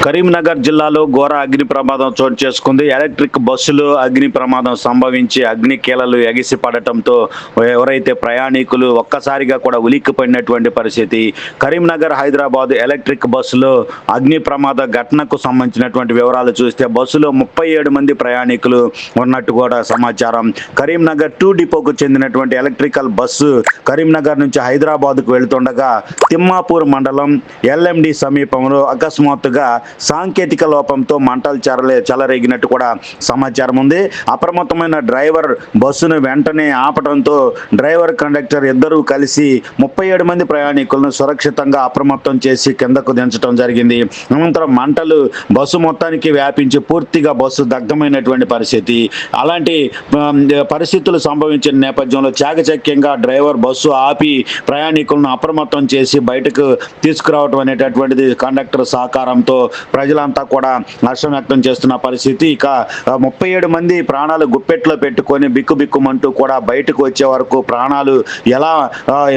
కరీంనగర్ జిల్లాలో ఘోర అగ్ని ప్రమాదం చోటు చేసుకుంది. ఎలక్ట్రిక్ బస్సులు అగ్ని ప్రమాదం సంభవించి అగ్ని కీలలు ఎగిసి పడటంతో ఎవరైతే ప్రయాణికులు ఒక్కసారిగా కూడా ఉలిక్కిపడినటువంటి పరిస్థితి. కరీంనగర్ హైదరాబాద్ ఎలక్ట్రిక్ బస్సులో అగ్ని ప్రమాద ఘటనకు సంబంధించినటువంటి వివరాలు చూస్తే బస్సులో 37 మంది ప్రయాణికులు ఉన్నట్టు కూడా సమాచారం. కరీంనగర్ 2 డిపోకు చెందినటువంటి ఎలక్ట్రికల్ బస్సు కరీంనగర్ నుంచి హైదరాబాద్కు వెళుతుండగా తిమ్మాపూర్ మండలం ఎల్ఎండి సమీపంలో అకస్మాత్తుగా సాంకేతిక లోపంతో మంటలు చెలరేగినట్టు కూడా సమాచారం ఉంది. అప్రమత్తమైన డ్రైవర్ బస్సును వెంటనే ఆపడంతో డ్రైవర్ కండక్టర్ ఇద్దరూ కలిసి 37 మంది ప్రయాణికులను సురక్షితంగా అప్రమత్తం చేసి కిందకు దించడం జరిగింది. అనంతరం మంటలు బస్సు మొత్తానికి వ్యాపించి పూర్తిగా బస్సు దగ్ధమైనటువంటి పరిస్థితి. అలాంటి పరిస్థితులు సంభవించిన నేపథ్యంలో చాకచక్యంగా డ్రైవర్ బస్సు ఆపి ప్రయాణికులను అప్రమత్తం చేసి బయటకు తీసుకురావడం అనేటటువంటిది కండక్టర్ సహకారంతో ప్రజలంతా కూడా హర్షం వ్యక్తం చేస్తున్న పరిస్థితి. ఇక 37 మంది ప్రాణాలు గుప్పెట్లో పెట్టుకొని బిక్కుబిక్కుమంటూ కూడా బయటకు వచ్చే వరకు ప్రాణాలు ఎలా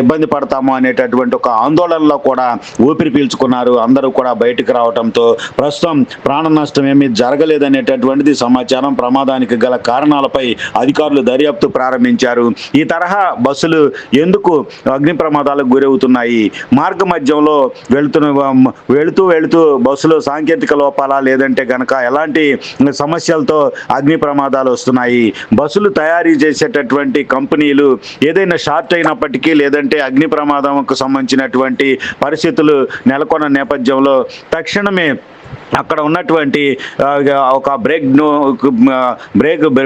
ఇబ్బంది పడతామో అనేటటువంటి ఒక ఆందోళనలో కూడా ఊపిరి పీల్చుకున్నారు. అందరూ కూడా బయటకు రావడంతో ప్రస్తుతం ప్రాణ నష్టం ఏమీ జరగలేదనేటటువంటిది సమాచారం. ప్రమాదానికి గల కారణాలపై అధికారులు దర్యాప్తు ప్రారంభించారు. ఈ తరహా బస్సులు ఎందుకు అగ్ని ప్రమాదాలకు గురవుతున్నాయి? మార్గ మధ్యంలో వెళుతూ బస్సులో సాంకేతిక లోపాలా లేదంటే గనక ఎలాంటి సమస్యలతో అగ్ని ప్రమాదాలు వస్తున్నాయి? బస్సులు తయారీ చేసేటటువంటి కంపెనీలు ఏదైనా షార్ట్ అయినప్పటికీ లేదంటే అగ్ని ప్రమాదంకు సంబంధించినటువంటి పరిస్థితులు నెలకొన్న నేపథ్యంలో తక్షణమే అక్కడ ఉన్నటువంటి ఒక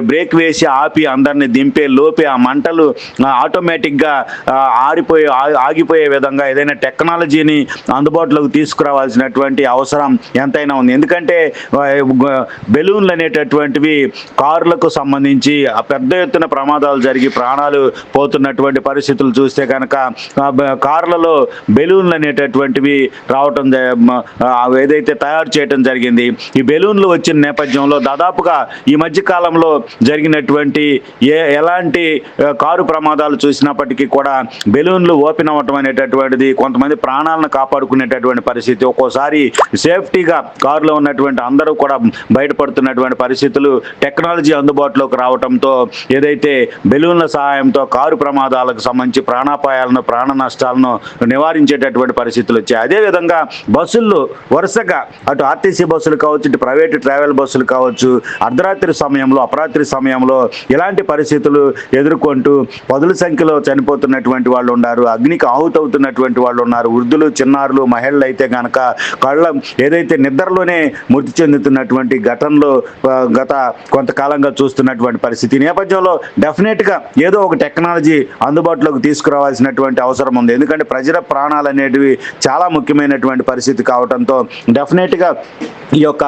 బ్రేక్ వేసి ఆపి అందరిని దింపే లోపే ఆ మంటలు ఆటోమేటిక్గా ఆగిపోయే విధంగా ఏదైనా టెక్నాలజీని అందుబాటులోకి తీసుకురావాల్సినటువంటి అవసరం ఎంతైనా ఉంది. ఎందుకంటే బెలూన్లు అనేటటువంటివి కారులకు సంబంధించి పెద్ద ఎత్తున ప్రమాదాలు జరిగి ప్రాణాలు పోతున్నటువంటి పరిస్థితులు చూస్తే కనుక కార్లలో బెలూన్లు అనేటటువంటివి రావటం ఏదైతే తయారు చేయడం జరిగింది. ఈ బెలూన్లు వచ్చిన నేపథ్యంలో దాదాపుగా ఈ మధ్య కాలంలో జరిగినటువంటి ఎలాంటి కారు ప్రమాదాలు చూసినప్పటికీ కూడా బెలూన్లు ఓపెన్ అవ్వటం అనేటటువంటిది కొంతమంది ప్రాణాలను కాపాడుకునేటటువంటి పరిస్థితి. ఒక్కోసారి సేఫ్టీగా కారులో ఉన్నటువంటి అందరూ కూడా బయటపడుతున్నటువంటి పరిస్థితులు టెక్నాలజీ అందుబాటులోకి రావడంతో ఏదైతే బెలూన్ల సహాయంతో కారు ప్రమాదాలకు సంబంధించి ప్రాణాపాయాలను ప్రాణ నష్టాలను నివారించేటటువంటి పరిస్థితులు వచ్చాయి. అదేవిధంగా బస్సుల్లో వరుసగా అటు ఆర్టీసీ బస్సులు కావచ్చు, ఇటు ప్రైవేటు ట్రావెల్ బస్సులు కావచ్చు, అర్ధరాత్రి సమయంలో అపరాత్రి సమయంలో ఇలాంటి పరిస్థితులు ఎదుర్కొంటూ పదుల సంఖ్యలో చనిపోతున్నటువంటి వాళ్ళు ఉన్నారు. అగ్నికి ఆహుతవుతున్నటువంటి వాళ్ళు ఉన్నారు. వృద్ధులు, చిన్నారులు, మహిళలు అయితే కనుక ఏదైతే నిద్రలోనే మృతి చెందుతున్నటువంటి ఘటనలో గత కొంతకాలంగా చూస్తున్నటువంటి పరిస్థితి. నేపథ్యంలో డెఫినెట్గా ఏదో ఒక టెక్నాలజీ అందుబాటులోకి తీసుకురావాల్సినటువంటి అవసరం ఉంది. ఎందుకంటే ప్రజల ప్రాణాలు అనేటివి చాలా ముఖ్యమైనటువంటి పరిస్థితి కావడంతో డెఫినెట్గా ఈ యొక్క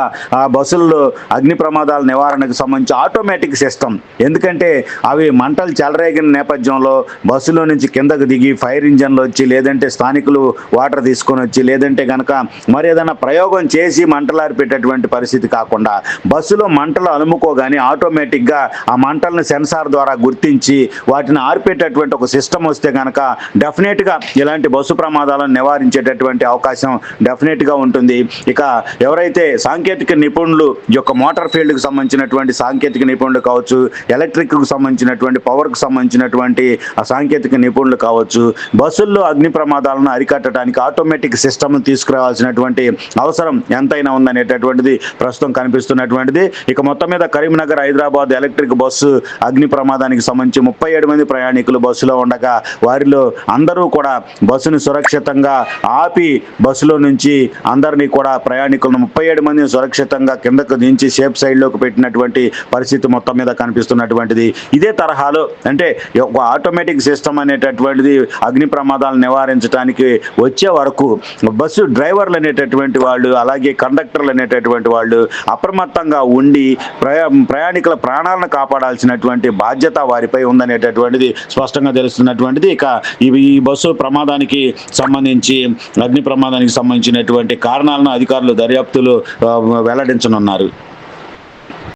బస్సుల్లో అగ్ని ప్రమాదాల నివారణకు సంబంధించి ఆటోమేటిక్ సిస్టమ్, ఎందుకంటే అవి మంటలు చెలరేగిన నేపథ్యంలో బస్సులో నుంచి కిందకు దిగి ఫైర్ ఇంజన్లు వచ్చి లేదంటే స్థానికులు వాటర్ తీసుకొని వచ్చి లేదంటే కనుక మరి ఏదైనా ప్రయోగం చేసి మంటలారిపెట్టేటువంటి పరిస్థితి కాకుండా బస్సులో మంటలు అలుముకోగానే ఆటోమేటిక్గా ఆ మంటలను సెన్సార్ ద్వారా గుర్తించి వాటిని ఆర్పేటటువంటి ఒక సిస్టమ్ వస్తే కనుక డెఫినెట్గా ఇలాంటి బస్సు ప్రమాదాలను నివారించేటటువంటి అవకాశం డెఫినెట్గా ఉంటుంది. ఇక ఎవరైతే సాంకేతిక నిపుణులు ఈ యొక్క మోటార్ ఫీల్డ్కి సంబంధించినటువంటి సాంకేతిక నిపుణులు కావచ్చు, ఎలక్ట్రిక్కు సంబంధించినటువంటి పవర్కు సంబంధించినటువంటి ఆ సాంకేతిక నిపుణులు కావచ్చు, బస్సుల్లో అగ్ని ప్రమాదాలను అరికట్టడానికి ఆటోమేటిక్ సిస్టమ్ను తీసుకురావాల్సినటువంటి అవసరం ఎంతైనా ఉందనేటటువంటిది ప్రస్తుతం కనిపిస్తున్నటువంటిది. ఇక మొత్తం మీద కరీంనగర్ హైదరాబాద్ ఎలక్ట్రిక్ బస్సు అగ్ని ప్రమాదానికి సంబంధించి 37 మంది ప్రయాణికులు బస్సులో ఉండగా వారిలో అందరూ కూడా బస్సును సురక్షితంగా ఆపి బస్సులో నుంచి అందరినీ కూడా ప్రయాణికులను 37 మందిని సురక్షితంగా కిందకు దించి సేఫ్ సైడ్లోకి పెట్టినటువంటి పరిస్థితి మొత్తం మీద కనిపిస్తున్నటువంటిది. ఇదే తరహాలో అంటే ఒక ఆటోమేటిక్ సిస్టమ్ అనేటటువంటిది అగ్ని ప్రమాదాలను నివారించడానికి వచ్చే వరకు బస్సు డ్రైవర్లు అనేటటువంటి వాళ్ళు అలాగే కండక్టర్లు అనేటటువంటి వాళ్ళు అప్రమత్తంగా ఉండి ప్రయాణికుల ప్రాణాలను కాపాడాల్సినటువంటి బాధ్యత వారిపై ఉందనేటటువంటిది స్పష్టంగా తెలుస్తున్నటువంటిది. ఇక ఈ బస్సు ప్రమాదానికి సంబంధించి అగ్ని ప్రమాదానికి సంబంధించినటువంటి కారణాలను అధికారులు దర్యాప్తులు వెల్లడించనున్నారు.